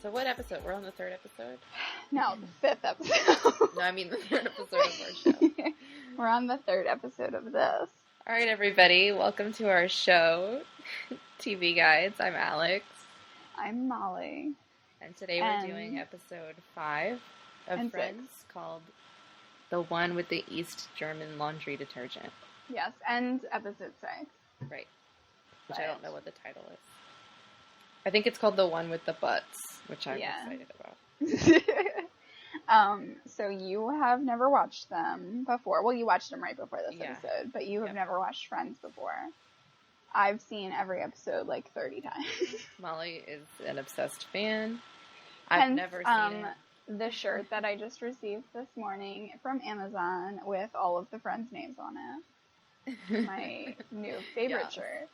So what episode? We're on the third episode? No, the 5th episode. No, I mean the third episode of our show. We're on the 3rd episode of this. All right, everybody. Welcome to our show, TV Guides. I'm Alex. I'm Molly. And today we're doing episode 5 of Friends called The One with the East German Laundry Detergent. Yes, and episode 6. Right. Which I don't know what the title is. I think it's called The One with the Butts, which I'm excited about. So you have never watched them before. Well, you watched them right before this episode, but you have never watched Friends before. I've seen every episode like 30 times. Molly is an obsessed fan. I've never seen it. The shirt that I just received this morning from Amazon with all of the Friends names on it. My new favorite shirt.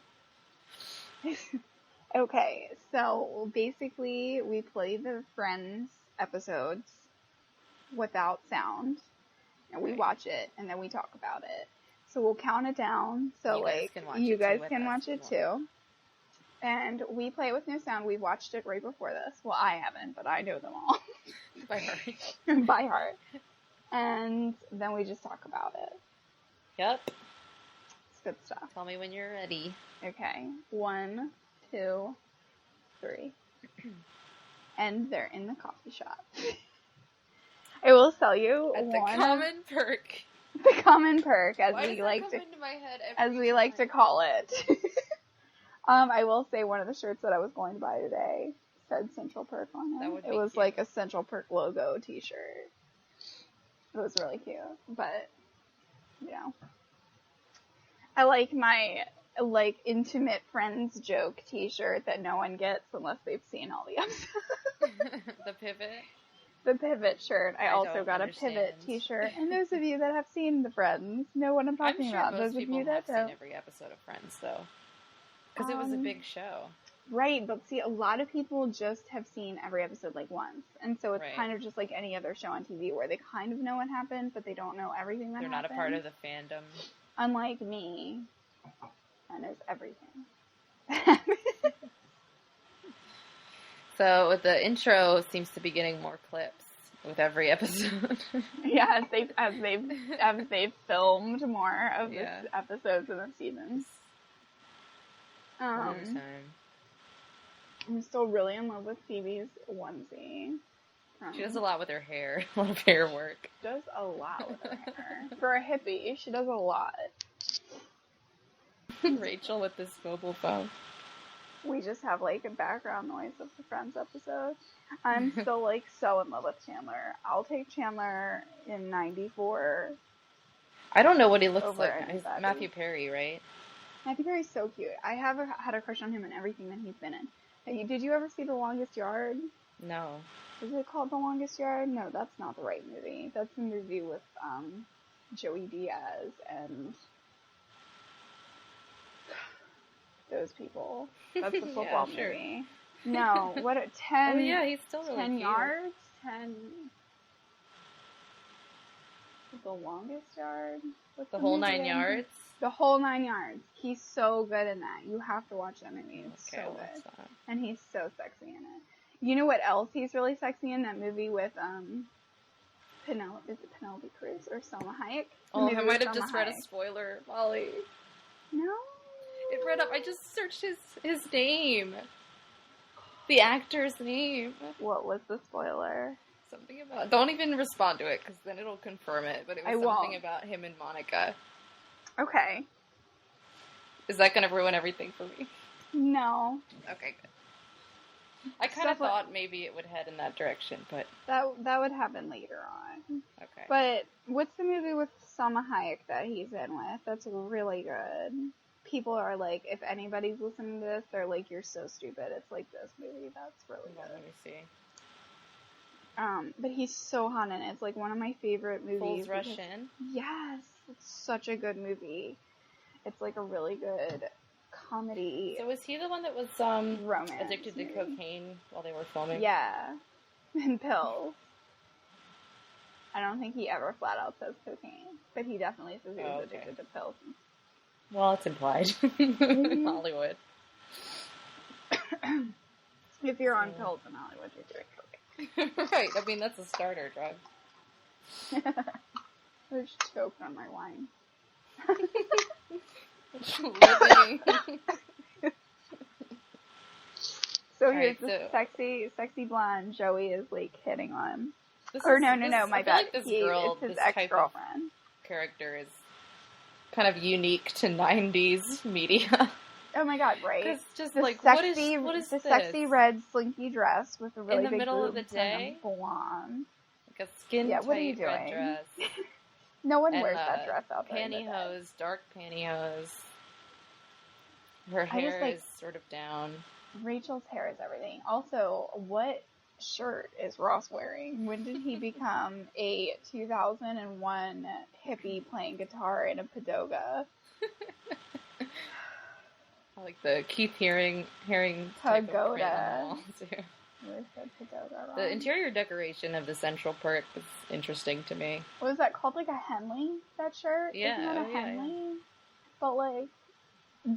Okay, so basically we play the Friends episodes without sound, and we watch it, and then we talk about it. So we'll count it down, so you guys can watch it too. And we play it with no sound. We watched it right before this. Well, I haven't, but I know them all. By heart. By heart. And then we just talk about it. Yep. It's good stuff. Tell me when you're ready. Okay. 1, 2, 3. And they're in the coffee shop. I will tell you the common perk. The common perk, as Why we does like that to come into my head like to call it. I will say one of the shirts that I was going to buy today said Central Perk on it. It was like a Central Perk logo t-shirt. It was really cute, but you know, I like my intimate friends joke t-shirt that no one gets unless they've seen all the episodes. The pivot? The pivot shirt. I also got a pivot t-shirt. And those of you that have seen the Friends know what I'm talking about. Most those of people you that have seen every episode of Friends, though. Because it was a big show. Right, but see, a lot of people just have seen every episode like once. And so it's kind of just like any other show on TV where they kind of know what happened, but they don't know everything that happened. They're not a part of the fandom. Unlike me, I knows everything. So the intro seems to be getting more clips with every episode. Yeah, as they've filmed more of the episodes in the seasons. Long time. I'm still really in love with Phoebe's onesie. She does a lot with her hair. A lot of hair work. Does a lot with her hair. For a hippie, she does a lot. Rachel with this mobile phone. We just have like a background noise of the Friends episode. I'm still like so in love with Chandler. I'll take Chandler in 94. I don't know what he looks like. He's Matthew Perry, right? Matthew Perry's so cute. I have had a crush on him in everything that he's been in. Hey, did you ever see The Longest Yard? No. Is it called The Longest Yard? No, that's not the right movie. That's the movie with Joey Diaz and those people. That's the football movie. No, what? 10? Oh yeah, he's still really 10 cute. yards. 10. The Longest Yard. What's the whole 9 yards. The whole 9 yards. He's so good in that. You have to watch that movie. It's so good, and he's so sexy in it. You know what else he's really sexy in? That movie with Penelope. Is it Penelope Cruz or Selma Hayek? Oh, I might have just read a spoiler, Molly. No. It read up. I just searched his name. The actor's name. What was the spoiler? Something about... Don't even respond to it, because then it'll confirm it. But it was something about him and Monica. Okay. Is that going to ruin everything for me? No. Okay, good. I kind of thought maybe it would head in that direction, but... That would happen later on. Okay. But what's the movie with Salma Hayek that he's in with? That's really good. People are like, if anybody's listening to this, they're like, you're so stupid. It's like this movie. That's really good. Let me see. But he's so hot in it. It's like one of my favorite movies. Fools Rush In? Yes. It's such a good movie. It's like a really good comedy. So was he the one that was romance addicted to cocaine while they were filming? Yeah. And pills. I don't think he ever flat out says cocaine. But he definitely says he was addicted to pills. Well, it's implied. Hollywood. If you're on pills in Hollywood, you're doing cocaine. Right. I mean, that's a starter drug. I just choked on my wine. So here's this sexy blonde. Joey is like hitting on. My bad. Like it's his ex-girlfriend. Character is kind of unique to 90s media. Oh my god, right? Because just the like, sexy, what is the this? sexy red slinky dress with a really in the big middle of the day, blonde, like a skin tight what are you doing? red dress. No one wears that dress out there. Pantyhose, dark pantyhose. Her hair is sort of down. Rachel's hair is everything. Also, what shirt is Ross wearing? When did he become a 2001 hippie playing guitar in a pagoda? I like the Keith Haring pagoda. The interior decoration of the Central Perk is interesting to me. What is that called? Like a Henley? That shirt? Yeah. Isn't that a Henley? Yeah. But like,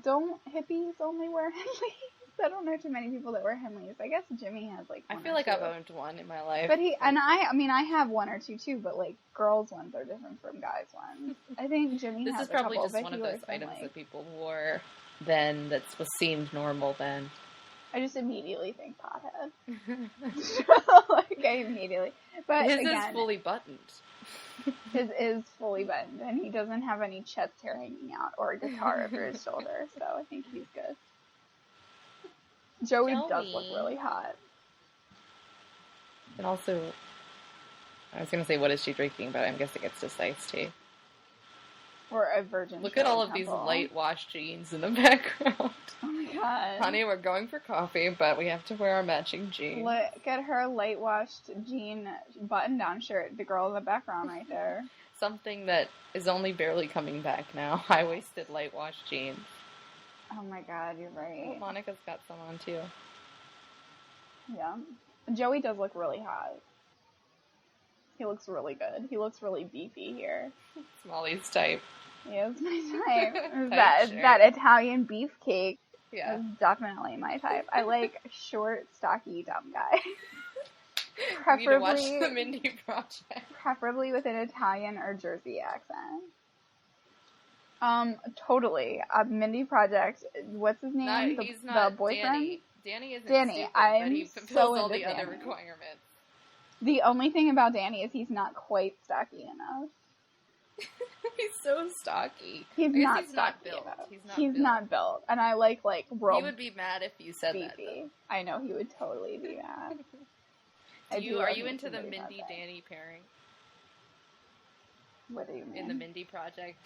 don't hippies only wear Henleys? I don't know too many people that wear Henleys. I guess Jimmy has like one I feel like I've owned one in my life. But I have one or two too, but like girls' ones are different from guys' ones. I think Jimmy has a couple. This is probably just one of those items that people wore then that was seemed normal then. I just immediately think pothead. Like, I immediately. But his again, is fully buttoned. His is fully buttoned, and he doesn't have any chest hair hanging out or a guitar over his shoulder, so I think he's good. Joey does look really hot. And also, I was going to say, what is she drinking? But I'm guessing it's just iced tea. Or a virgin. Look at all of these light wash jeans in the background. Oh my god. Honey, we're going for coffee, but we have to wear our matching jeans. Look at her light washed jean button-down shirt. The girl in the background right there. Something that is only barely coming back now. High-waisted light wash jeans. Oh my god, you're right. Oh, Monica's got some on too. Yeah. Joey does look really hot. He looks really good. He looks really beefy here. Molly's type. He is my type. that Italian beefcake is definitely my type. I like short, stocky, dumb guy. Preferably, you need to watch the Mindy Project. Preferably with an Italian or Jersey accent. Totally. Mindy Project. What's his name? He's not the boyfriend? Danny isn't Danny. stupid, I'm but he fulfills so all the into other Danny. requirements. The only thing about Danny is he's not quite stocky enough. He's so stocky. He's not built. He's not built. And I like real. He would be mad if you said that. Though. I know he would totally be mad. Are you into the Mindy Danny pairing? What do you mean? In the Mindy Project,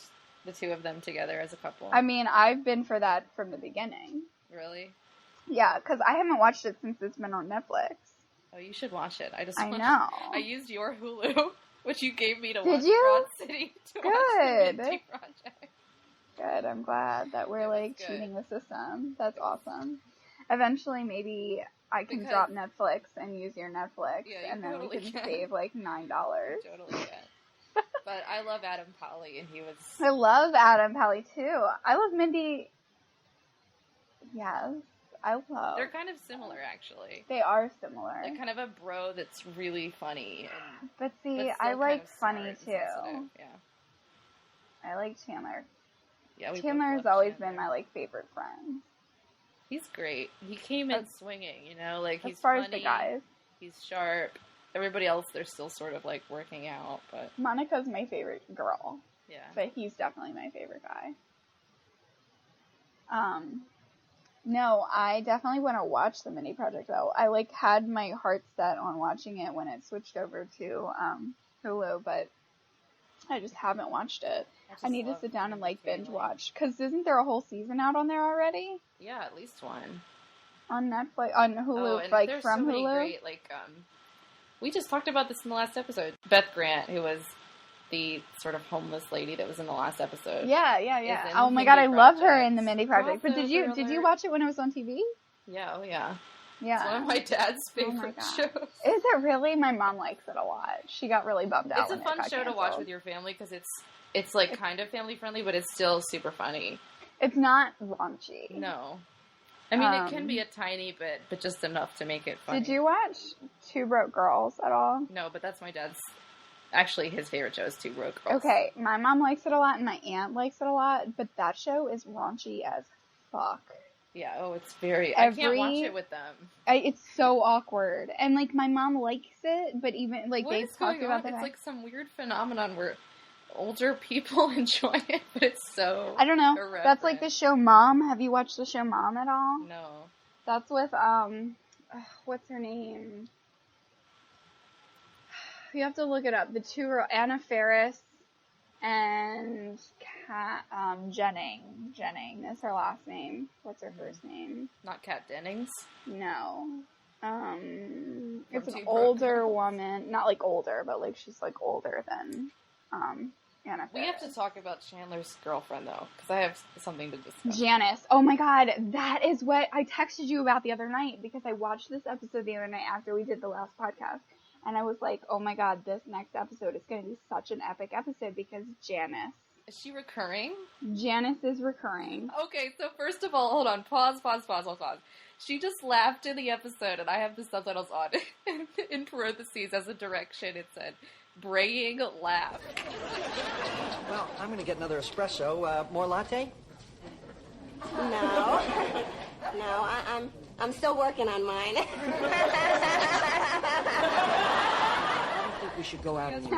the two of them together as a couple. I mean, I've been for that from the beginning. Really? Yeah, because I haven't watched it since it's been on Netflix. Oh, you should watch it. I know. I used your Hulu, which you gave me to watch Broad City to watch the Mindy Project. Good. I'm glad that we're cheating the system. That's awesome. Eventually, maybe I can drop Netflix and use your Netflix, and then we can save $9. Totally can. But I love Adam Pally, and he was. I love Adam Pally too. I love Mindy. Yes. They're kind of similar, actually. They are similar. Like kind of a bro that's really funny. But see, I like funny too. Yeah. I like Chandler. Yeah, Chandler has always been my favorite friend. He's great. He came in swinging, he's as far funny. As the guys. He's sharp. Everybody else, they're still sort of working out, but Monica's my favorite girl. Yeah. But he's definitely my favorite guy. No, I definitely want to watch the Mindy Project though. I had my heart set on watching it when it switched over to Hulu, but I just haven't watched it. I need to sit down and binge watch. Because isn't there a whole season out on there already? Yeah, at least one. On Netflix, on Hulu, there's from so many Hulu? Great, we just talked about this in the last episode. Beth Grant, who was the sort of homeless lady that was in the last episode. Yeah. Oh my god, I love her in the Mindy Project. But did you watch it when it was on TV? Yeah, oh yeah. Yeah. It's one of my dad's favorite shows. Is it really? My mom likes it a lot. She got really bummed out. It's a fun show to watch with your family because it's kind of family friendly, but it's still super funny. It's not raunchy. No. I mean, it can be a tiny bit, but just enough to make it funny. Did you watch Two Broke Girls at all? No, but that's my dad's... Actually, his favorite show is Two Broke Girls. Okay, my mom likes it a lot, and my aunt likes it a lot, but that show is raunchy as fuck. Yeah, it's very... I can't watch it with them. It's so awkward. And, like, my mom likes it, but even, like, they've talked about that. It's like some weird phenomenon where older people enjoy it, but it's so I don't know. irreverent. That's like the show Mom. Have you watched the show Mom at all? No. That's with, what's her name? You have to look it up. The two girls, Anna Faris and Jennings is her last name. What's her first name? Not Kat Dennings? No. It's an older woman. Not, like, older, but, like, she's, like, older than, Anna Faris. We have to talk about Chandler's girlfriend, though, because I have something to discuss. Janice. Oh, my God. That is what I texted you about the other night, because I watched this episode the other night after we did the last podcast. And I was like, oh my God, this next episode is going to be such an epic episode because Janice. Is she recurring? Janice is recurring. Okay, so first of all, hold on. Pause. She just laughed in the episode, and I have the subtitles on. In parentheses, as a direction, it said, braying laugh. Well, I'm going to get another espresso. More latte? No, I'm still working on mine. I don't think we should go out anymore.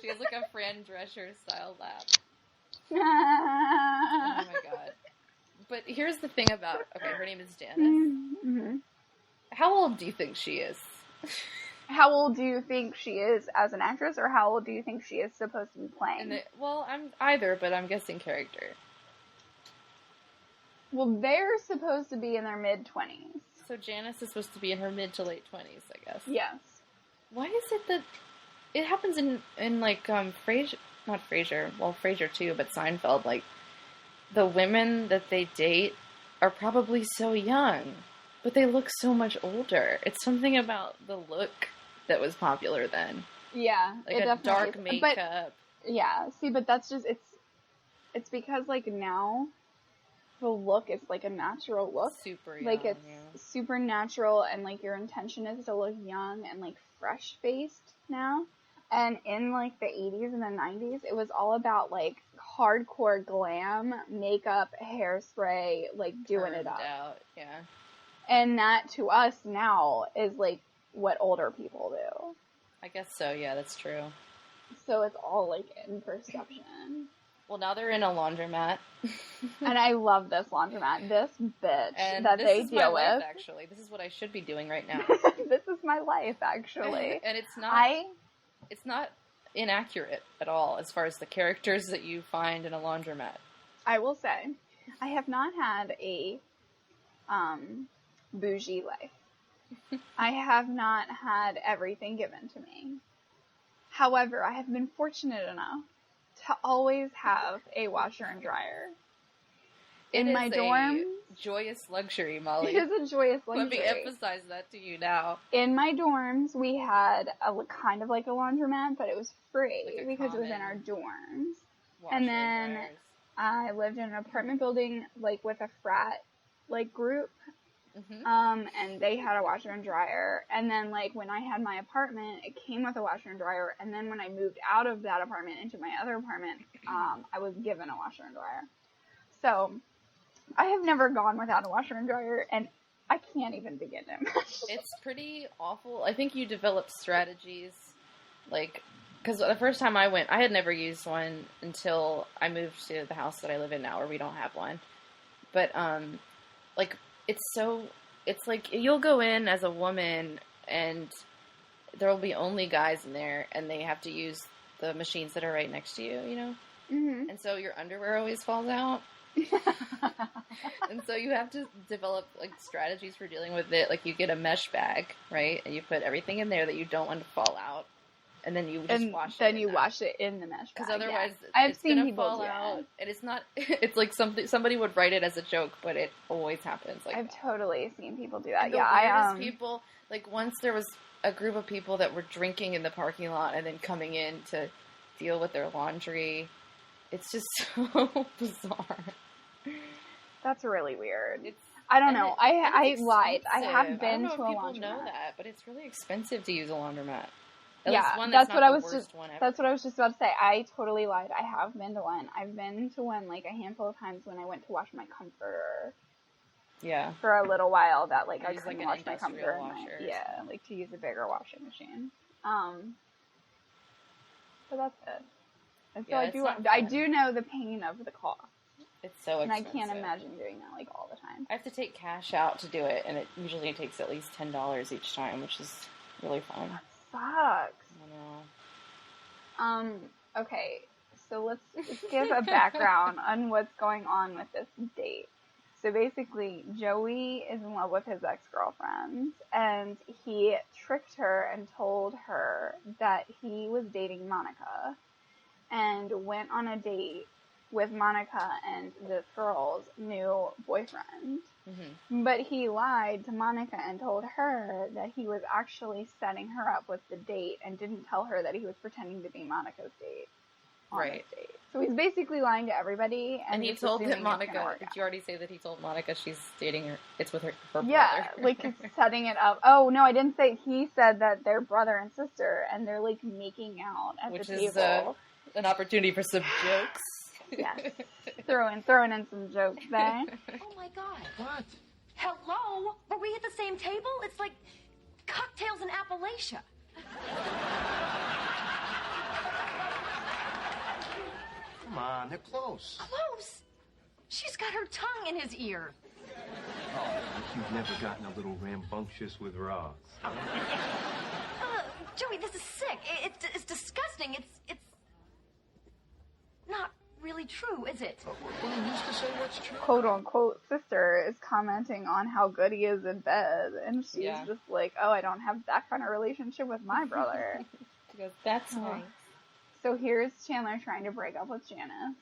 She has like a Fran Drescher style laugh. Oh my God. But here's the thing about, okay, her name is Janice. Mm-hmm. How old do you think she is? How old do you think she is as an actress, or how old do you think she is supposed to be playing? I'm either, but I'm guessing character. Well, they're supposed to be in their mid-20s. So Janice is supposed to be in her mid to late 20s, I guess. Yes. Why is it that it happens in like Frasier, not Frasier, well Frasier too, but Seinfeld, like the women that they date are probably so young, but they look so much older. It's something about the look that was popular then. Yeah, like a dark makeup. But, yeah, see, but that's just it's because like now the look is like a natural look. Super young. Like it's super natural, and like your intention is to look young and like fresh faced now. And in like the 80s and the 90s, it was all about like hardcore glam, makeup, hairspray, like doing it up. Out. Yeah. And that to us now is like what older people do. I guess so, yeah, that's true. So it's all like in perception. Well, now they're in a laundromat. And I love this laundromat. This bitch and that this they is deal my life, with. Actually, this is what I should be doing right now. This is my life, actually. And it's not inaccurate at all as far as the characters that you find in a laundromat. I will say, I have not had a bougie life. I have not had everything given to me. However, I have been fortunate enough to always have a washer and dryer. In my dorm, joyous luxury, Molly. It is a joyous luxury. Let me emphasize that to you now. In my dorms, we had a kind of like a laundromat, but it was free like because it was in our dorms. Washer And then dryers. I lived in an apartment building like with a frat like group. Mm-hmm. And they had a washer and dryer. And then, like, when I had my apartment, it came with a washer and dryer. And then when I moved out of that apartment into my other apartment, I was given a washer and dryer. So, I have never gone without a washer and dryer, and I can't even begin to imagine. It's pretty awful. I think you develop strategies, like, because the first time I went, I had never used one until I moved to the house that I live in now, where we don't have one. But, like, it's like you'll go in as a woman and there will be only guys in there and they have to use the machines that are right next to you, you know? Mm-hmm. And so your underwear always falls out. And so you have to develop like strategies for dealing with it. Like you get a mesh bag, right? And you put everything in there that you don't want to fall out. And then you just wash it. Then you wash it in the mesh bag. Because otherwise, I've seen gonna people fall do out. that. And it's not. It's like somebody would write it as a joke, but it always happens. Like I've totally seen people do that. and the weirdest people. Like once there was a group of people that were drinking in the parking lot and then coming in to deal with their laundry. It's just so bizarre. That's really weird. It's, I don't know. I lied. I expensive. have been I don't know to if a people laundromat. know that, but it's really expensive to use a laundromat. That's what I was just about to say. I totally lied. I have been to one. I've been to one like a handful of times when I went to wash my comforter. Yeah. For a little while that like I couldn't like wash my comforter like to use a bigger washing machine. But that's it. And so I do know the pain of the cost. It's so expensive. And I can't imagine doing that like all the time. I have to take cash out to do it, and it usually takes at least $10 each time, which is really fun. That sucks. I know. Okay, so let's give a background on what's going on with this date. So basically, Joey is in love with his ex-girlfriend, and he tricked her and told her that he was dating Monica, and went on a date with Monica and this girl's new boyfriend. Mm-hmm. But he lied to Monica and told her that he was actually setting her up with the date and didn't tell her that he was pretending to be Monica's date. Right. Date. So he's basically lying to everybody. And he told that Monica, did you already say that he told Monica she's dating her, it's with her brother? Yeah, like he's setting it up. Oh, no, I didn't say, he said that they're brother and sister and they're like making out at the table. Which is an opportunity for some jokes. Yes. throwing in some jokes there. Oh my God. What? Hello? Were we at the same table? It's like cocktails in Appalachia. Come on, they're close. Close? She's got her tongue in his ear. Oh, you've never gotten a little rambunctious with Ross. Joey, this is sick. It's disgusting. It's not really true, is it? Well, you used to say what's true. Quote unquote sister is commenting on how good he is in bed, and she's just like, oh, I don't have that kind of relationship with my brother. She goes, that's nice. So here's Chandler trying to break up with Janice.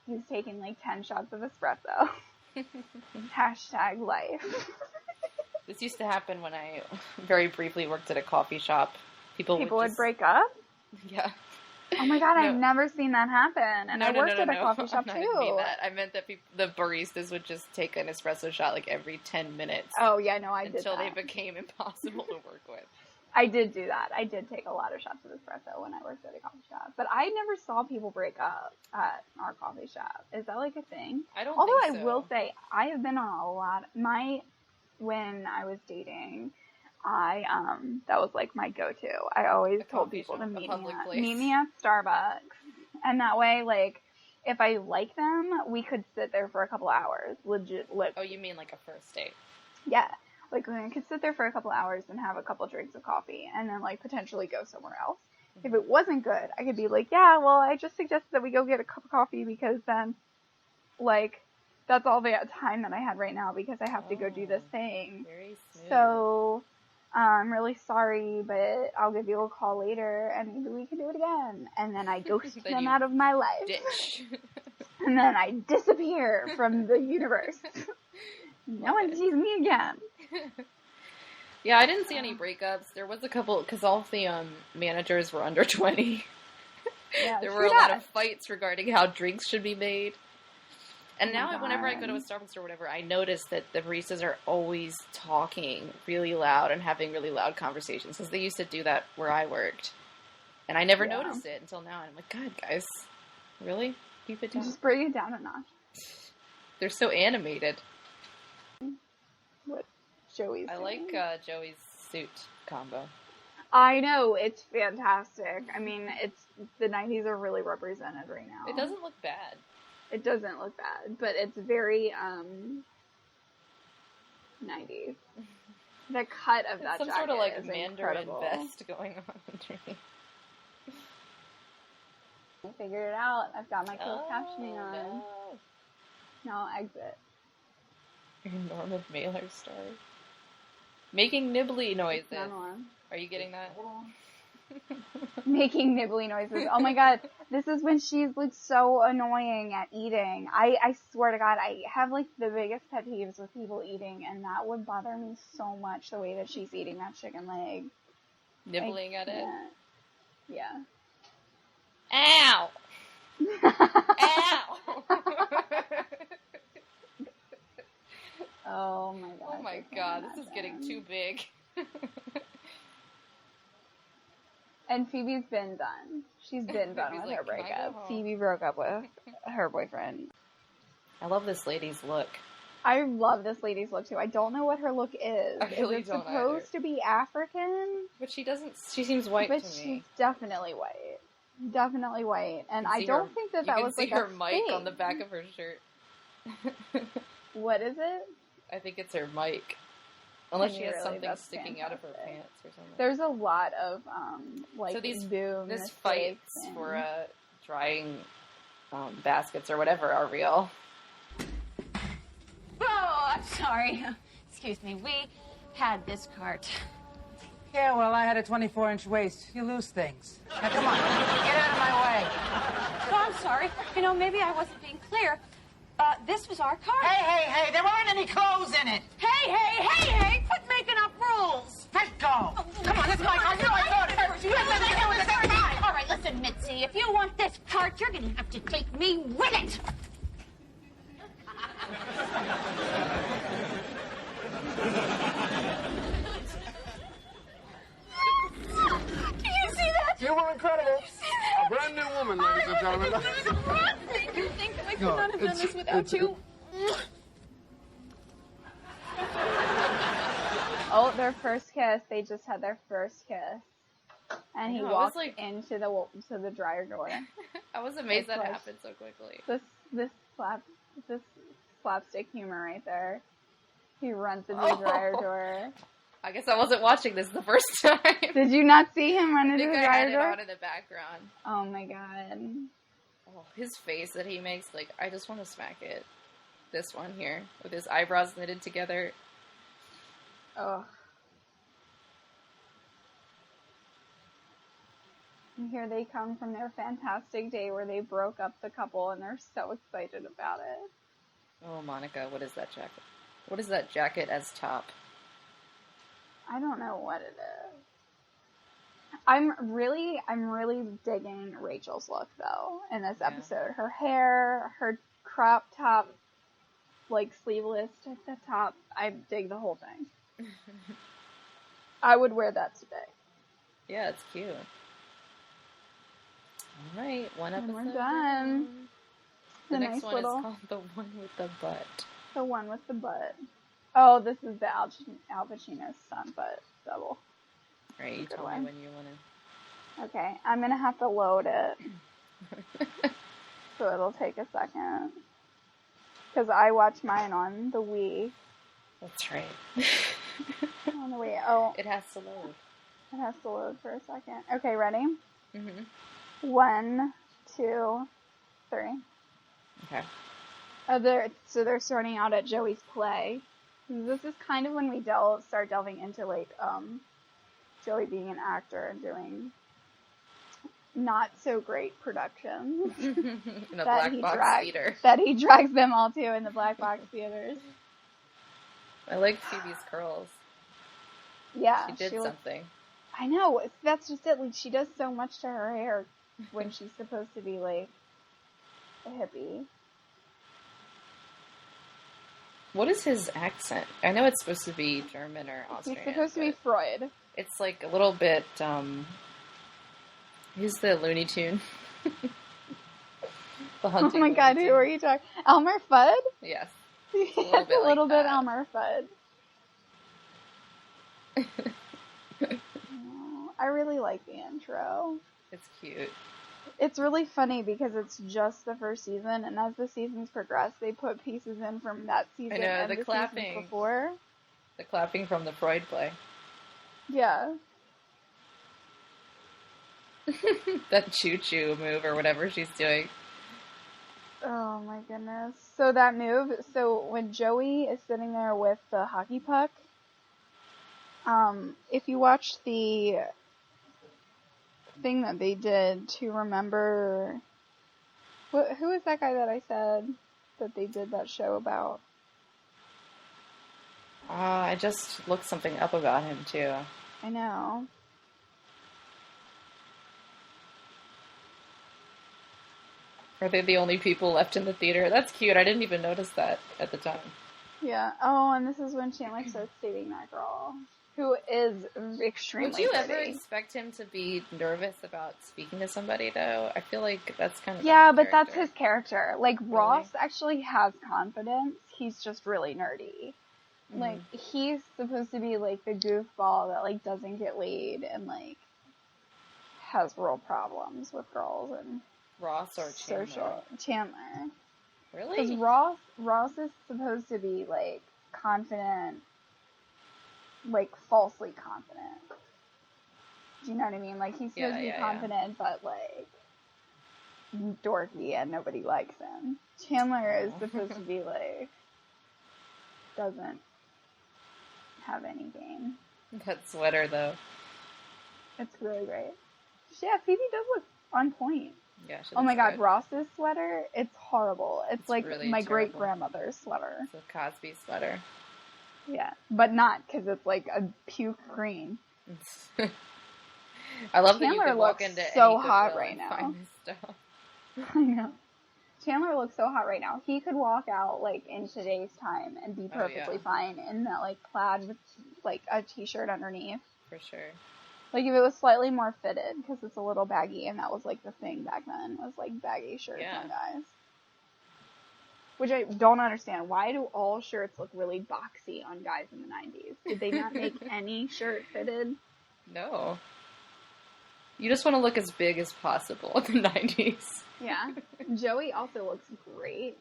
He's taking like 10 shots of espresso. Hashtag life. This used to happen when I very briefly worked at a coffee shop. People would break up? Yeah. Oh my God, I've never seen that happen. And I worked at a coffee shop too. I didn't mean that. I meant that the baristas would just take an espresso shot like every 10 minutes. Oh yeah, no, I did that. Until they became impossible to work with. I did do that. I did take a lot of shots of espresso when I worked at a coffee shop. But I never saw people break up at our coffee shop. Is that like a thing? I don't Although think so. I will say, I have been on a lot. When I was dating, that was like my go-to. I always told people to meet me at Starbucks. And that way, like, if I like them, we could sit there for a couple hours. Legit. Oh, you mean like a first date? Yeah. Like, I could sit there for a couple hours and have a couple drinks of coffee and then, like, potentially go somewhere else. Mm-hmm. If it wasn't good, I could be like, yeah, well, I just suggested that we go get a cup of coffee because then, like, that's all the time that I had right now because I have to go do this thing. Very smooth. So, I'm really sorry, but I'll give you a call later and maybe we can do it again. And then I ghost them out of my life. Ditch. And then I disappear from the universe. No one sees me again. Yeah, I didn't see any breakups. There was a couple, because all of the managers were under 20. Yeah, there were a lot of fights regarding how drinks should be made. And now, whenever I go to a Starbucks or whatever, I notice that the baristas are always talking really loud and having really loud conversations, because they used to do that where I worked. And I never noticed it until now. And I'm like, God, guys, really? Keep it down. Just bring it down a notch. They're so animated. What Joey's I like Joey's suit combo. I know, it's fantastic. I mean, the 90s are really represented right now. It doesn't look bad. It doesn't look bad, but it's very 90s. The cut of that jacket is some sort of like Mandarin incredible. vest going on underneath. I figured it out. I've got my closed captioning on. No. Now I'll exit. Norman Mailer star. Making nibbly noises. Are you getting that? Making nibbly noises. Oh my God. This is when she's like so annoying at eating. I swear to God, I have like the biggest pet peeves with people eating, and that would bother me so much, the way that she's eating that chicken leg. Nibbling at it? Yeah. Ow! Ow! Oh my god. Oh my god, this is getting too big. And Phoebe's been done. She's been done with her breakup. Phoebe broke up with her boyfriend. I love this lady's look. I love this lady's look too. I don't know what her look is. I really is it don't supposed to be African? But she doesn't. She seems white to me. But she's definitely white. Definitely white. And I don't think that was like a her mic thing. on the back of her shirt. What is it? I think it's her mic. Unless she has something sticking out of her pants or something. There's a lot of like so these boom. This fights for drying baskets or whatever are real. Oh, I'm sorry. Excuse me. We had this cart. Yeah, well, I had a 24-inch waist. You lose things. Now, come on. Get out of my way. Oh, I'm sorry. You know, maybe I wasn't being clear. This was our cart. Hey, there weren't any clothes in it. Hey, quit making up rules. Let go. Oh, come on, this is my cart. You know I bought it. You have nothing to do with this every time. All right, listen, Mitzi. If you want this cart, you're going to have to take me with it. Do you see that? You were incredible. A brand new woman, ladies and gentlemen. You think I could not have done this without you? Oh, their first kiss. They just had their first kiss. And he walked into the dryer door. I was amazed that happened so quickly. This slapstick humor right there. He runs into the dryer door. I guess I wasn't watching this the first time. Did you not see him run into the dryer door? I had it on in the background. Oh my god. Oh, his face that he makes, like, I just want to smack it. This one here, with his eyebrows knitted together. Oh. And here they come from their fantastic day where they broke up the couple and they're so excited about it. Oh, Monica, what is that jacket? What is that jacket as top? I don't know what it is. I'm really digging Rachel's look though in this episode. Her hair, her crop top, like sleeveless at the top. I dig the whole thing. I would wear that today. Yeah, it's cute. All right, one episode. And we're done. The next one is called The One with the Butt. The One with the Butt. Oh, this is the Al Pacino's stunt butt double. All right, you tell me when you want to. Okay, I'm going to have to load it. So it'll take a second. Because I watch mine on the Wii. That's right. On the Wii. Oh. It has to load. It has to load for a second. Okay, ready? Mm-hmm. 1, 2, 3. Okay. So they're starting out at Joey's play. This is kind of when we start delving into like Joey being an actor and doing not so great productions. In a black box theater. That he drags them all to in the black box theaters. I like Phoebe's curls. Yeah. She did something. I know. That's just it. Like, she does so much to her hair when she's supposed to be like a hippie. What is his accent? I know it's supposed to be German or Austrian. He's supposed to be Freud. It's like a little bit, who's the Looney Tune? The hunting Oh my god, who are you talking? Elmer Fudd? Yes. It's a little bit Elmer Fudd. I really like the intro. It's cute. It's really funny because it's just the first season, and as the seasons progress, they put pieces in from that season and the clapping seasons before. The clapping from the Freud play. Yeah. That choo-choo move or whatever she's doing. Oh my goodness. So that move, when Joey is sitting there with the hockey puck, if you watch the thing that they did to remember, who is that guy that I said that they did that show about? I just looked something up about him too. I know. Are they the only people left in the theater? That's cute. I didn't even notice that at the time. Yeah. Oh, and this is when Chandler starts dating that girl, who is extremely Would you pretty. ever expect him to be nervous about speaking to somebody, though? I feel like that's kind of Yeah, his but that's character. his character. Like, Ross actually has confidence. He's just really nerdy. Like, he's supposed to be, like, the goofball that, like, doesn't get laid and, like, has real problems with girls and Ross or Chandler? Chandler. Really? Because Ross is supposed to be, like, confident, like, falsely confident. Do you know what I mean? Like, he's supposed to be confident, but, like, dorky and nobody likes him. Chandler is supposed to be, like, doesn't have any game. That sweater, though. It's really great. Yeah, Phoebe does look on point. Yeah, she oh my looks god, good. Ross's sweater, it's horrible. It's like really my terrible. great-grandmother's sweater. It's a Cosby sweater. Yeah, but not, because it's like a puke green. I love Chandler that you can walk looks into so any hot Goodwill right and now. find this stuff. I know. Chandler looks so hot right now. He could walk out, like, in today's time and be perfectly fine in that, like, plaid with, like, a t-shirt underneath. For sure. Like, if it was slightly more fitted, because it's a little baggy, and that was, like, the thing back then, was, like, baggy shirts on guys. Which I don't understand. Why do all shirts look really boxy on guys in the 90s? Did they not make any shirt fitted? No. You just want to look as big as possible in the 90s. Yeah. Joey also looks great.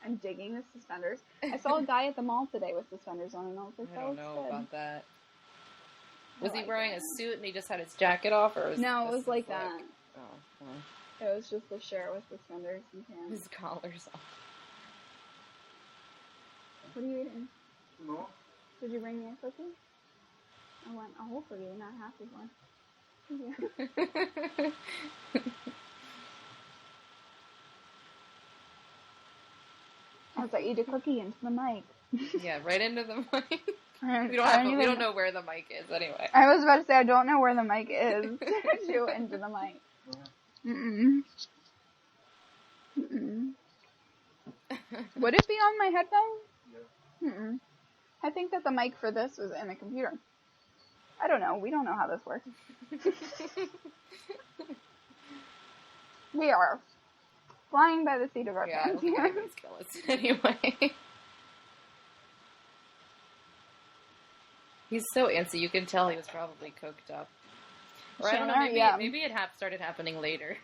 I'm digging the suspenders. I saw a guy at the mall today with suspenders on, and I was like, I don't know about that. Was he like wearing that. a suit and he just had his jacket off? Or No, it was like that. Oh, well. It was just a shirt with suspenders and pants. His collar's off. What are you eating? No. Did you bring me a cookie? I want a whole for you, not half of one. Yeah. As I eat a cookie into the mic. Yeah, right into the mic. We I don't know where the mic is anyway. I was about to say I don't know where the mic is to into the mic. Mm-mm. Mm-mm. Would it be on my headphones? Yeah. Mm-mm. I think that the mic for this was in the computer. I don't know. We don't know how this works. We are flying by the seat of our pants here. Kill us anyway. He's so antsy. You can tell he was probably coked up. Or I don't know. Maybe it started happening later.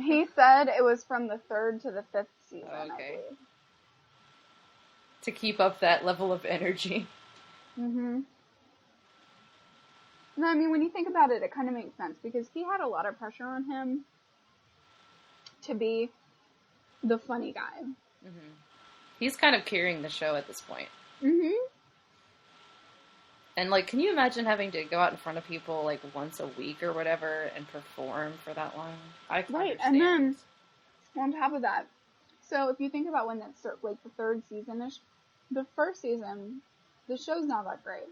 He said it was from the 3rd to the 5th season. Okay. I believe. To keep up that level of energy. Mhm. No, I mean, when you think about it, it kind of makes sense because he had a lot of pressure on him to be the funny guy. Mm-hmm. He's kind of carrying the show at this point. Mhm. And, like, can you imagine having to go out in front of people, like, once a week or whatever and perform for that long? I can understand. And then, on top of that, so if you think about when that started, like, the 3rd season-ish, the first season, the show's not that great.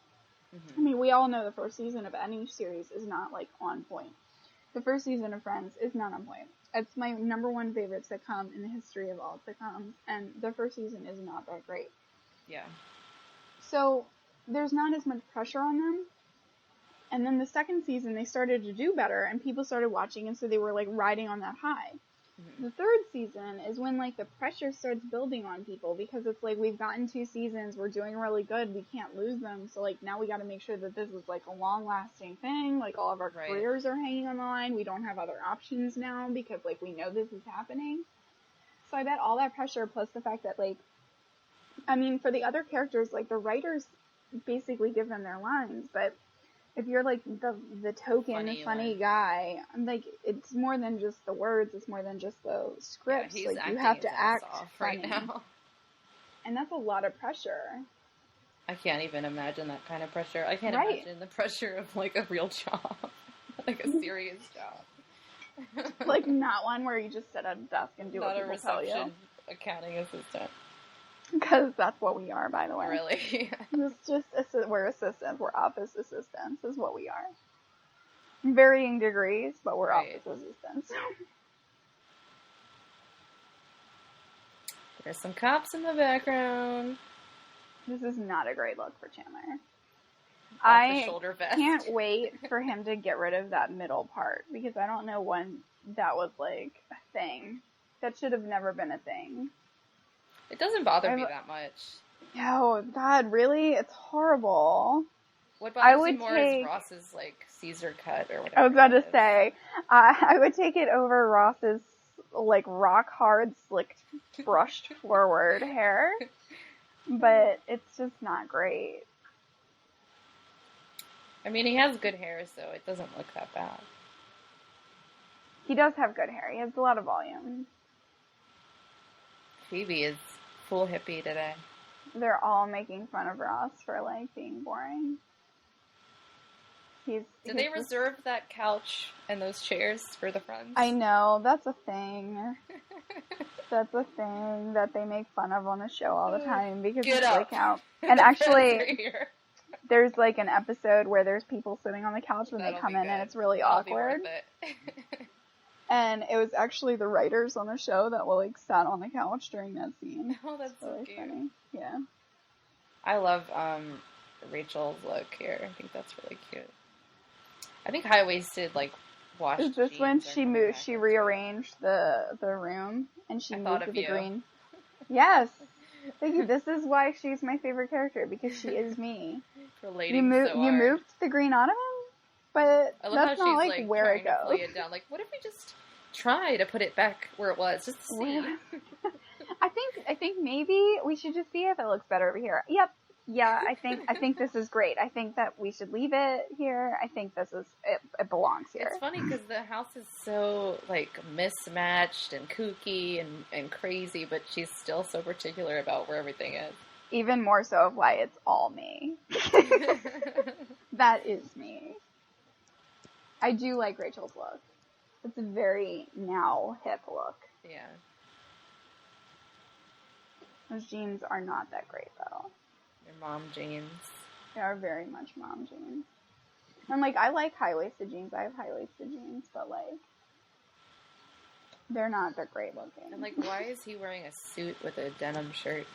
Mm-hmm. I mean, we all know the first season of any series is not, like, on point. The first season of Friends is not on point. It's my number one favorite sitcom in the history of all sitcoms, and the first season is not that great. Yeah. So there's not as much pressure on them. And then the second season, they started to do better, and people started watching, and so they were, like, riding on that high. Mm-hmm. The 3rd season is when, like, the pressure starts building on people, because it's like, we've gotten 2 seasons, we're doing really good, we can't lose them, so, like, now we gotta make sure that this is, like, a long-lasting thing, like, all of our careers are hanging on the line, we don't have other options now, because, like, we know this is happening. So I bet all that pressure, plus the fact that, like, I mean, for the other characters, like, the writers basically give them their lines, but if you're, like, the token, funny guy, like, it's more than just the words, it's more than just the scripts. Yeah, like, you have to act right funny. now. And that's a lot of pressure. I can't even imagine that kind of pressure. I can't imagine the pressure of, like, a real job. Like, a serious job. Like, not one where you just sit at a desk and do what people tell you. Not a reception accounting assistant. Because that's what we are, by the way. Really? It's just, we're assistants. We're office assistants is what we are. Varying degrees, but we're office assistants. There's some cops in the background. This is not a great look for Chandler. The shoulder vest. Can't wait for him to get rid of that middle part, because I don't know when that was, like, a thing. That should have never been a thing. It doesn't bother me that much. No, God, really? It's horrible. What bothers me more is Ross's, like, Caesar cut or whatever. I was about to say, I would take it over Ross's, like, rock hard, slicked, brushed forward hair. But it's just not great. I mean, he has good hair, so it doesn't look that bad. He does have good hair. He has a lot of volume. Phoebe is full hippie today. They're all making fun of Ross for, like, being boring. Did they reserve that couch and those chairs for the friends? I know. That's a thing. That's a thing that they make fun of on the show all the time, because it's like how... And actually, there's, like, an episode where there's people sitting on the couch when they come in, and it's really awkward. And it was actually the writers on the show that were, like, sat on the couch during that scene. Oh, that's so really cute. Funny. Yeah. I love Rachel's look here. I think that's really cute. I think high-waisted, like, washed Is this when jeans she rearranged the room and she moved to the you. green? Yes. Thank you. This is why she's my favorite character, because she is me. Relating you moved the green ottoman, but I love that's how not she's, like where it trying to goes. lay it down. Like, what if we just try to put it back where it was, just to see? I think maybe we should just see if it looks better over here. Yep. Yeah, I think this is great. I think that we should leave it here. I think this is it belongs here. It's funny because the house is so, like, mismatched and kooky and crazy, but she's still so particular about where everything is. Even more so of why it's all me. That is me. I do like Rachel's look. It's a very now hip look. Yeah. Those jeans are not that great though. Your mom jeans. They are very much mom jeans. And, like, I like high-waisted jeans. I have high-waisted jeans, but, like, they're not that great looking. And, like, why is he wearing a suit with a denim shirt?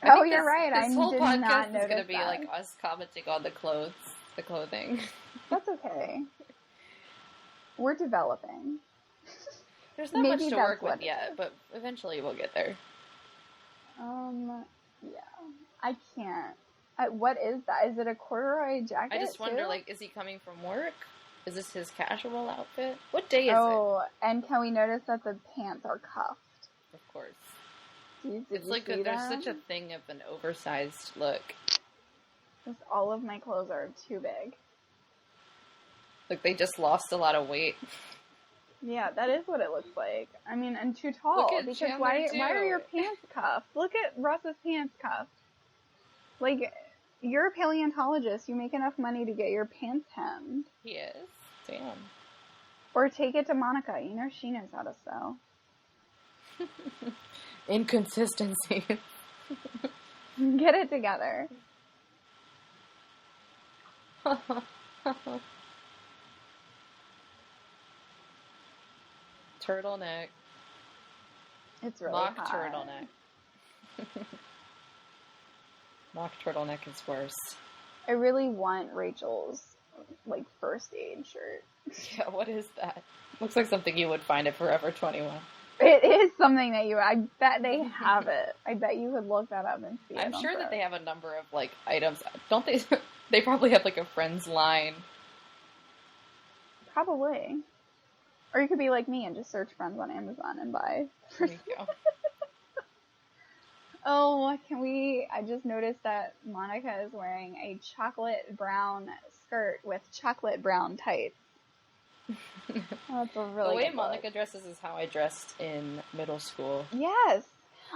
Oh, you're right. This whole did podcast not is notice going to be, that. like, us commenting on the clothing. That's okay. We're developing. There's not much to work with yet, but eventually we'll get there. Yeah. I can't. What is that? Is it a corduroy jacket? I just wonder, like, is he coming from work? Is this his casual outfit? What day is it? Oh, and can we notice that the pants are cuffed? Of course. Did like you see there's them? such a thing of an oversized look. Just all of my clothes are too big. Like they just lost a lot of weight. Yeah, that is what it looks like. I mean, and too tall. Because why are your pants cuffed? Look at Russ's pants cuffed. Like, you're a paleontologist. You make enough money to get your pants hemmed. He is. Damn. Or take it to Monica. You know she knows how to sew. Inconsistency. Get it together. Turtleneck. It's really Mock hot. turtleneck. Mock turtleneck is worse. I really want Rachel's, like, first aid shirt. Yeah, what is that? Looks like something you would find at Forever 21. It is something that I bet they have it. I bet you could look that up and see it. I'm sure that they have a number of, like, items. Don't they? They probably have, like, a friend's line. Probably. Or you could be like me and just search friends on Amazon and buy. There you go. Oh, I just noticed that Monica is wearing a chocolate brown skirt with chocolate brown tights. That's a really The way good Monica look. dresses is how I dressed in middle school. Yes.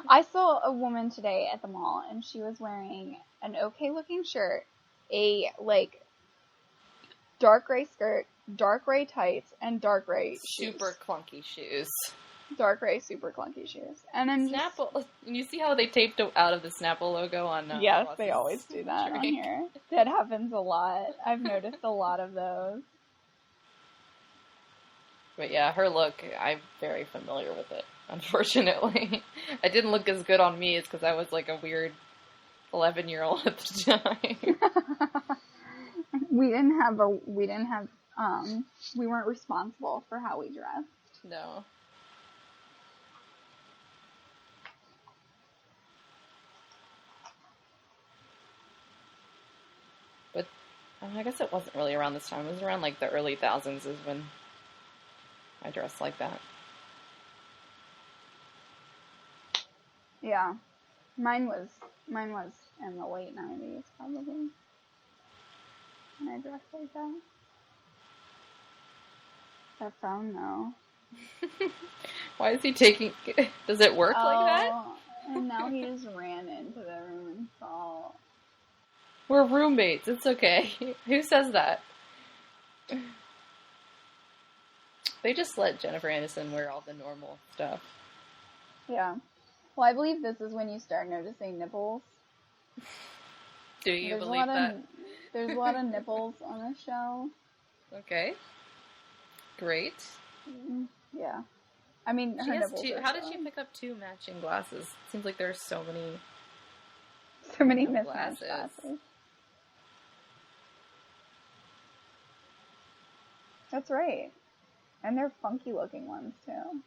I saw a woman today at the mall and she was wearing an okay looking shirt, a, like, dark gray skirt, dark gray tights, and dark gray super clunky shoes. Dark gray, super clunky shoes. And then Snapple. You see how they taped out of the Snapple logo on yes, Ross's they always do that drink? on here. That happens a lot. I've noticed a lot of those. But yeah, her look, I'm very familiar with it. Unfortunately. I didn't look as good on me. It's because I was like a weird 11-year-old at the time. we weren't responsible for how we dressed. No. But I guess it wasn't really around this time. It was around like the early thousands is when I dressed like that. Yeah. Mine was in the late 90s, probably. When I dressed like that. That phone, though. Why is he taking... Does it work like that? And now he just ran into the room and saw... We're roommates. It's okay. Who says that? They just let Jennifer Aniston wear all the normal stuff. Yeah. Well, I believe this is when you start noticing nipples. Do you believe that? There's a lot of nipples on this show. Okay. Great. Yeah. I mean, her nipples are how did she pick up 2 matching glasses? Seems like there's so many... So many mismatched glasses. That's right. And they're funky looking ones, too.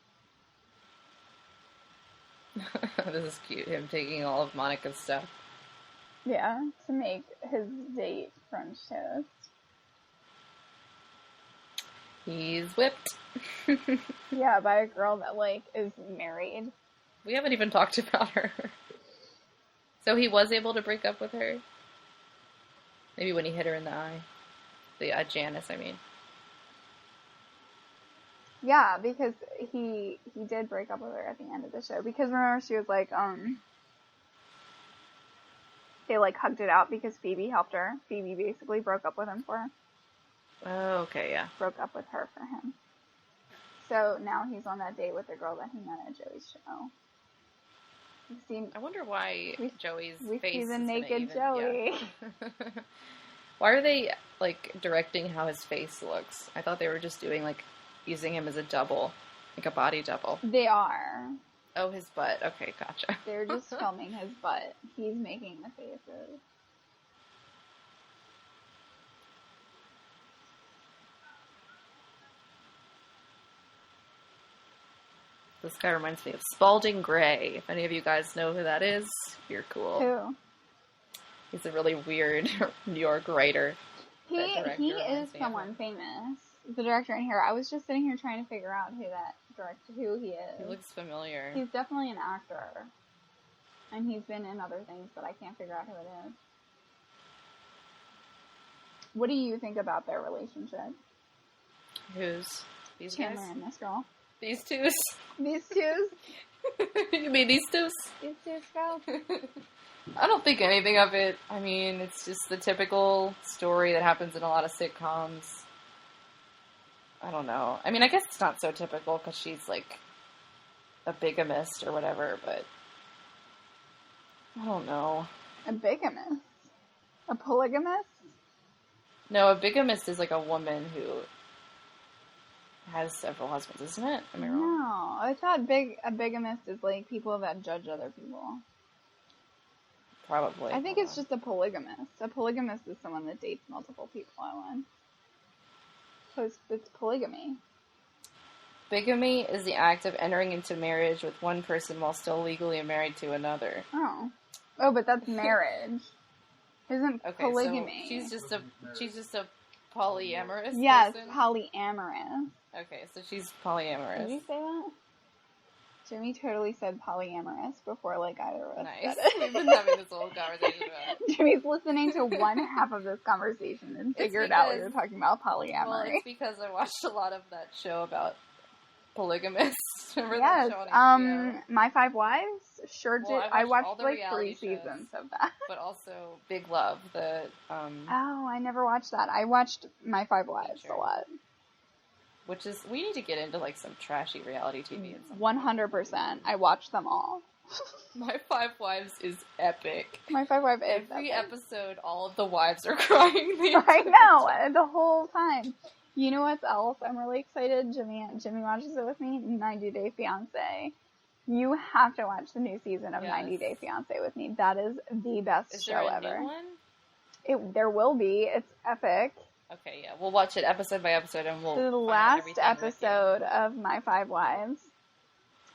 This is cute, him taking all of Monica's stuff. Yeah, to make his date French toast. He's whipped. Yeah, by a girl that, like, is married. We haven't even talked about her. So he was able to break up with her? Maybe when he hit her in the eye. Janice, I mean. Yeah, because he did break up with her at the end of the show. Because remember, she was like, they like hugged it out because Phoebe helped her. Phoebe basically broke up with him for her. Oh, okay, yeah. Broke up with her for him. So now he's on that date with the girl that he met at Joey's show. I wonder why Joey's face see the is naked Joey. Yeah. Why are they, like, directing how his face looks? I thought they were just doing, like, using him as a double, like a body double. They are. Oh, his butt. Okay, gotcha. They're just filming his butt. He's making the faces. This guy reminds me of Spalding Gray. If any of you guys know who that is, you're cool. Who? He's a really weird New York writer. He is someone famous. The director in here. I was just sitting here trying to figure out who he is. He looks familiar. He's definitely an actor. And he's been in other things, but I can't figure out who it is. What do you think about their relationship? Whose? These Chandler guys? and this girl. These twos? These twos? You mean these twos? These twos girls? I don't think anything of it. I mean, it's just the typical story that happens in a lot of sitcoms. I don't know. I mean, I guess it's not so typical because she's, like, a bigamist or whatever, but I don't know. A bigamist? A polygamist? No, a bigamist is, like, a woman who has several husbands, isn't it? Am I wrong? No, I thought a bigamist is, like, people that judge other people. Probably. I think it's just a polygamist. A polygamist is someone that dates multiple people at once. So it's polygamy. Bigamy is the act of entering into marriage with one person while still legally married to another. Oh, but that's marriage. Isn't polygamy? So she's just a polyamorous yes, person? polyamorous. Okay, so she's polyamorous. Did you say that? Jimmy totally said polyamorous before, like, either of us Nice. said it. We've been having this whole conversation about it. Jimmy's listening to one half of this conversation and figured out we were talking about polyamory. Well, it's because I watched a lot of that show about polygamists. Remember yes, that show on HBO? My Five Wives? Sure did. I watched like 3 shows, seasons of that. But also Big Love, the... Oh, I never watched that. I watched My Five Wives a lot. Which is, we need to get into, like, some trashy reality TV at some 100%. I watched them all. My Five Wives is epic. My Five Wives is Every epic. episode, all of the wives are crying. I know, the whole time. You know what else I'm really excited? Jimmy watches it with me, 90 Day Fiancé. You have to watch the new season of 90 Day Fiancé with me. That is the best show ever. Is there a new one? There will be. It's epic. Okay, yeah. We'll watch it episode by episode and we'll The last episode of My Five Wives.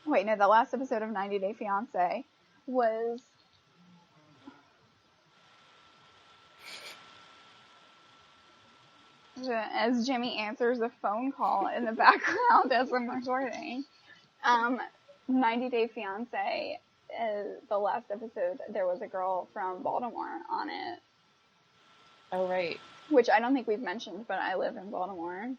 Wait, no, the last episode of 90 Day Fiancé was... As Jimmy answers a phone call in the background as I'm recording. 90 Day Fiancé, the last episode, there was a girl from Baltimore on it. Oh, right. Which I don't think we've mentioned, but I live in Baltimore.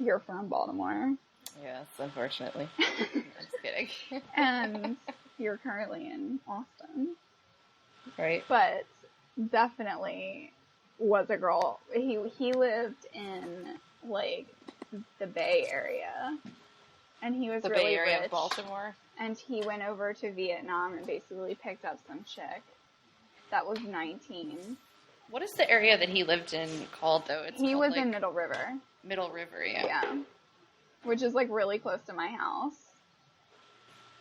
You're from Baltimore. Yes, unfortunately. I'm just kidding. And you're currently in Austin. Right. But definitely was a girl. He lived in, like, the Bay Area. And he was really Bay Area rich. Of Baltimore. And he went over to Vietnam and basically picked up some chick that was 19. What is the area that he lived in called, though? He was in Middle River. Middle River, yeah. Yeah. Which is, like, really close to my house.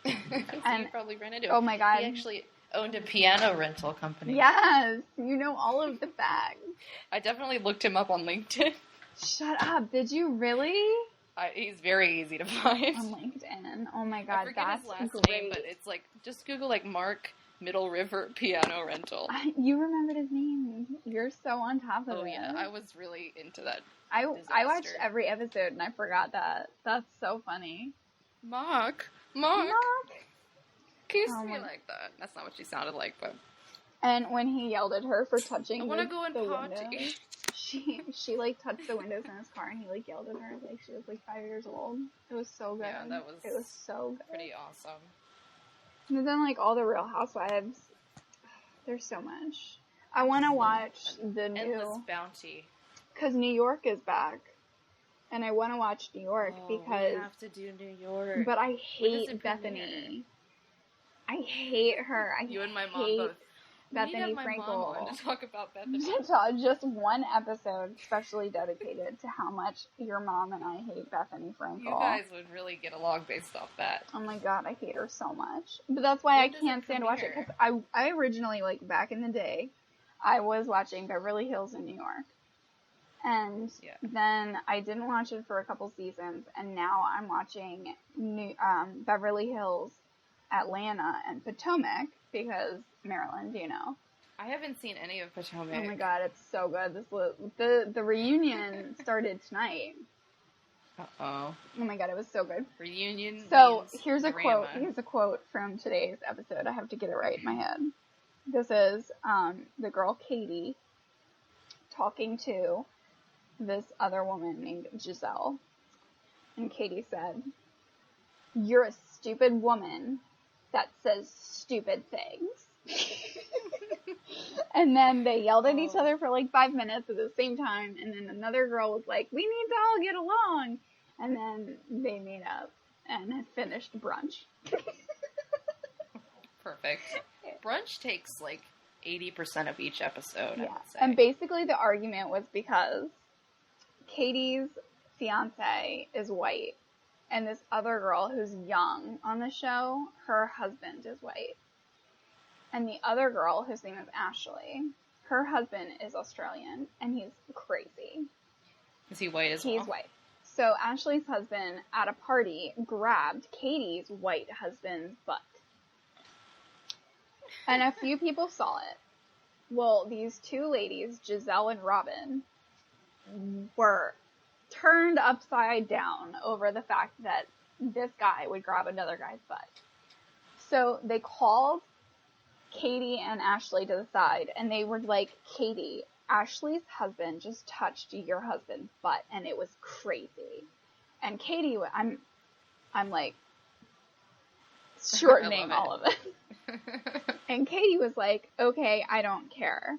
And you probably ran into him. Oh, my God. He actually owned a piano rental company. Yes! You know all of the facts. I definitely looked him up on LinkedIn. Shut up. Did you really? He's very easy to find. On LinkedIn. Oh, my God. I forget That's his last great. name, but it's like, just Google, like, Mark Middle River Piano Rental. You remembered his name. You're so on top of it. Oh, yeah. I was really into that. I watched every episode and I forgot that. That's so funny. Mark. Kiss me like that. That's not what she sounded like, but. And when he yelled at her for touching I want to go and party. Window, she like touched the windows in his car and he like yelled at her like she was like 5 years old. It was so good. Yeah, it was so good. Pretty awesome. And then like all the Real Housewives. There's so much. I want to watch the new Endless Bounty. Because New York is back. And I want to watch New York because... we have to do New York. But I hate Bethany. I hate her. You and my mom both. Bethany Frankel. I want to talk about Bethany. Just one episode specially dedicated to how much your mom and I hate Bethany Frankel. You guys would really get along based off that. Oh my God, I hate her so much. But that's why I can't stand to watch it. Because I originally, like, back in the day, I was watching Beverly Hills in New York. And then I didn't watch it for a couple seasons, and now I'm watching Beverly Hills, Atlanta, and Potomac, because Maryland, you know. I haven't seen any of Potomac. Oh my God, it's so good. The reunion started tonight. Uh-oh. Oh my God, it was so good. Reunion. So here's a quote. Here's a quote from today's episode. I have to get it right in my head. This is the girl Katie talking to this other woman named Giselle. And Katie said, "You're a stupid woman that says stupid things." And then they yelled at each other for like 5 minutes at the same time. And then another girl was like, "We need to all get along." And then they made up and finished brunch. Perfect. Brunch takes like 80% of each episode. Yeah. And basically the argument was because Katie's fiance is white, and this other girl who's young on the show, her husband is white. And the other girl, whose name is Ashley, her husband is Australian, and he's crazy. Is he white as well? He's white. So Ashley's husband, at a party, grabbed Katie's white husband's butt. And a few people saw it. Well, these two ladies, Giselle and Robin, were turned upside down over the fact that this guy would grab another guy's butt. So they called Katie and Ashley to the side, and they were like, "Katie, Ashley's husband just touched your husband's butt, and it was crazy." And Katie, I'm like shortening all of it. And Katie was like, "Okay, I don't care."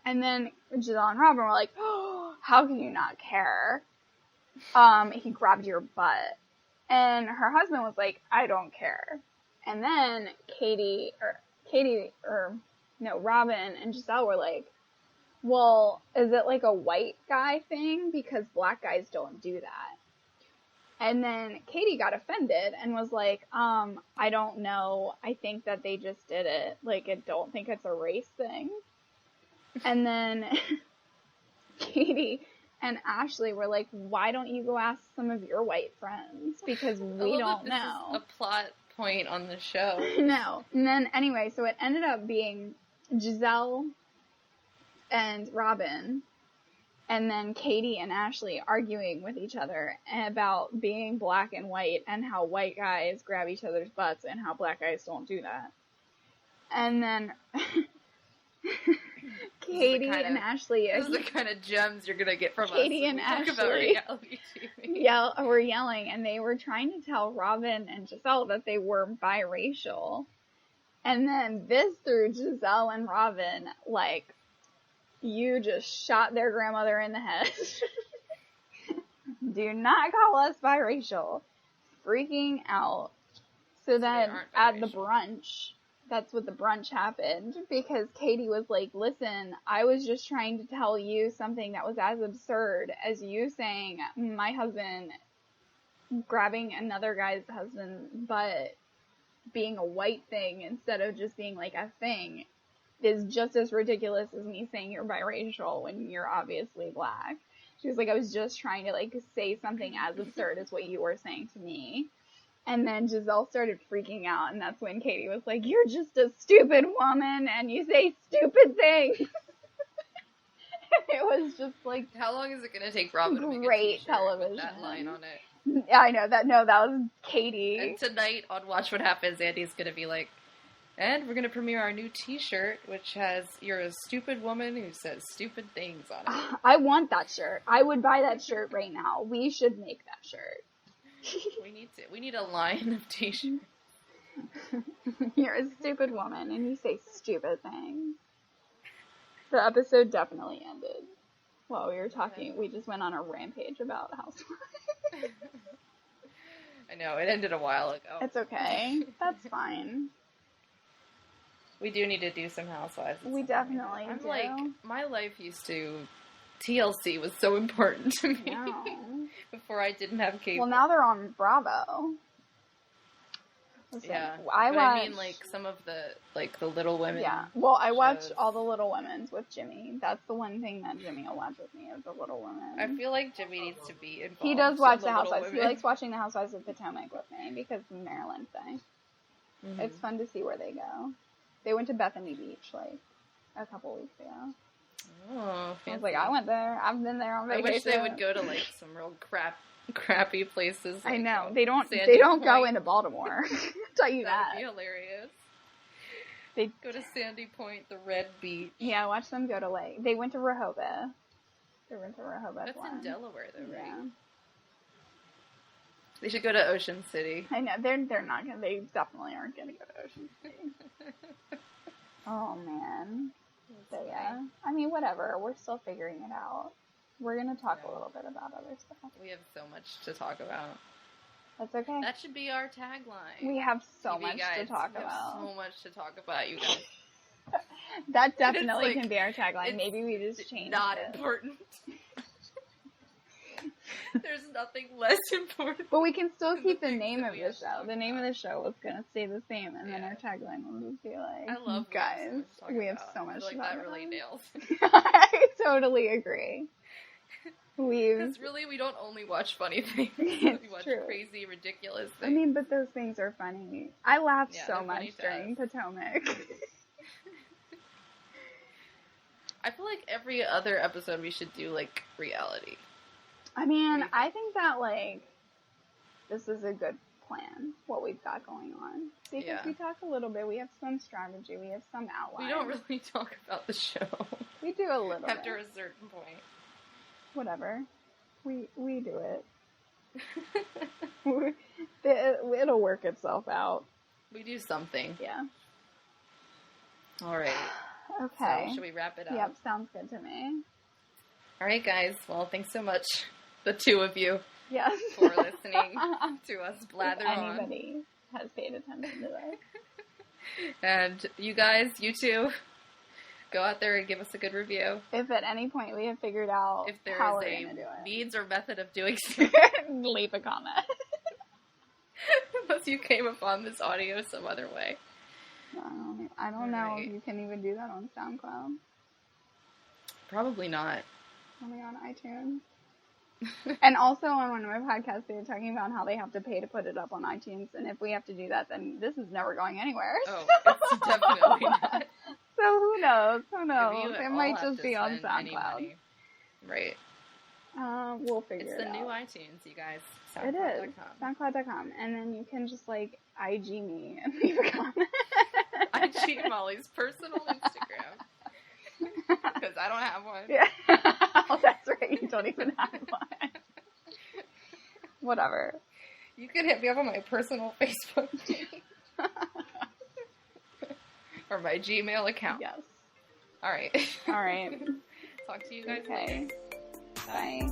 And then Giselle and Robin were like, "Oh, how can you not care? He grabbed your butt." And her husband was like, "I don't care." And then Robin and Giselle were like, "Well, is it like a white guy thing? Because black guys don't do that." And then Katie got offended and was like, I don't know. I think that they just did it. Like, I don't think it's a race thing. And then Katie and Ashley were like, why don't you go ask some of your white friends? Because we don't know. This is a plot point on the show. No. And then, anyway, so it ended up being Giselle and Robin, and then Katie and Ashley arguing with each other about being black and white and how white guys grab each other's butts and how black guys don't do that. And then Katie and Ashley... This is the kind of gems you're going to get from Katie us. and Ashley Ashley about reality TV. were yelling, and they were trying to tell Robin and Giselle that they were biracial. And then this threw Giselle and Robin, like, you just shot their grandmother in the head. Do not call us biracial. Freaking out. So then at the brunch, that's what the brunch happened, because Katie was like, listen, I was just trying to tell you something that was as absurd as you saying my husband grabbing another guy's husband, but being a white thing instead of just being like a thing is just as ridiculous as me saying you're biracial when you're obviously black. She was like, I was just trying to like say something as absurd as what you were saying to me. And then Giselle started freaking out, and that's when Katie was like, you're just a stupid woman and you say stupid things. It was just like, how long is it going to take Robin to make great television with that line on it? Yeah, I know that. No, that was Katie. And tonight on Watch What Happens, Andy's going to be like, and we're going to premiere our new t-shirt, which has, you're a stupid woman who says stupid things on it. I want that shirt. I would buy that shirt right now. We should make that shirt. We need a line of t-shirts. You're a stupid woman and you say stupid things. The episode definitely ended while we were talking. We just went on a rampage about Housewives. I know, it ended a while ago. It's okay. That's fine. We do need to do some Housewives. We definitely do. Like, my life used to... TLC was so important to me. No. Before I didn't have cable. Well, now they're on Bravo. Listen, yeah. I mean, like, some of the, like, the Little Women. Yeah. Well, I watch all the Little Women's with Jimmy. That's the one thing that Jimmy will watch with me is the Little Women. I feel like Jimmy needs to be involved. He does watch the Housewives. He likes watching the Housewives of Potomac with me because of the Maryland thing. Mm-hmm. It's fun to see where they go. They went to Bethany Beach, like, a couple weeks ago. Oh, fancy. I was like, I went there. I've been there on vacation. I wish they would go to, like, some real crappy places. Like, I know. They don't go into Baltimore. I'll tell you that. That would be hilarious. They go to Sandy Point, the Red Beach. Yeah, watch them go to, like, they went to Rehoboth. They went to Rehoboth. That's in Delaware, though, right? Yeah. They should go to Ocean City. I know. They're not gonna. They definitely aren't gonna go to Ocean City. Oh, man. So, yeah. I mean, whatever. We're still figuring it out. We're going to talk a little bit about other stuff. We have so much to talk about. That's okay. That should be our tagline. We have so much to talk about. So much to talk about, you guys. That definitely can be our tagline. Maybe we just change it. Not important. There's nothing less important. But we can still keep the name of the show. The name of the show was going to stay the same, and then our tagline will just be like, I love guys, we have so much to talk that about. really nails. I totally agree. Because really, we don't only watch funny things. We watch crazy, ridiculous things. I mean, but those things are funny. I laughed so much during Potomac. I feel like every other episode we should do, like, reality. I mean, I think that, like, this is a good plan, what we've got going on. Because we talk a little bit, we have some strategy, we have some outline. We don't really talk about the show. We do a little After a certain point. Whatever. We do it. It'll work itself out. We do something. Yeah. All right. Okay. So, should we wrap it up? Yep, sounds good to me. All right, guys. Well, thanks so much, the two of you, yes, for listening to us blather on. If anybody has paid attention to this. And you guys, you too, go out there and give us a good review. If at any point we have figured out if there how is we're a going to do it. means or method of doing so, leave a comment. unless you came upon this audio some other way. I don't know if you can even do that on SoundCloud. Probably not. Only on iTunes. And also on one of my podcasts, they were talking about how they have to pay to put it up on iTunes, and if we have to do that, then this is never going anywhere. Oh, it's definitely not. So who knows? Who knows? It might just be on SoundCloud. Right. We'll figure it out. It's the new iTunes, you guys. It is. SoundCloud.com. And then you can just, like, IG me and leave a comment. IG Molly's personal Instagram. Because I don't have one. Yeah. Oh, that's right. You don't even have one. Whatever. You can hit me up on my personal Facebook page. Or my Gmail account. Yes. All right. All right. Talk to you guys later. Bye.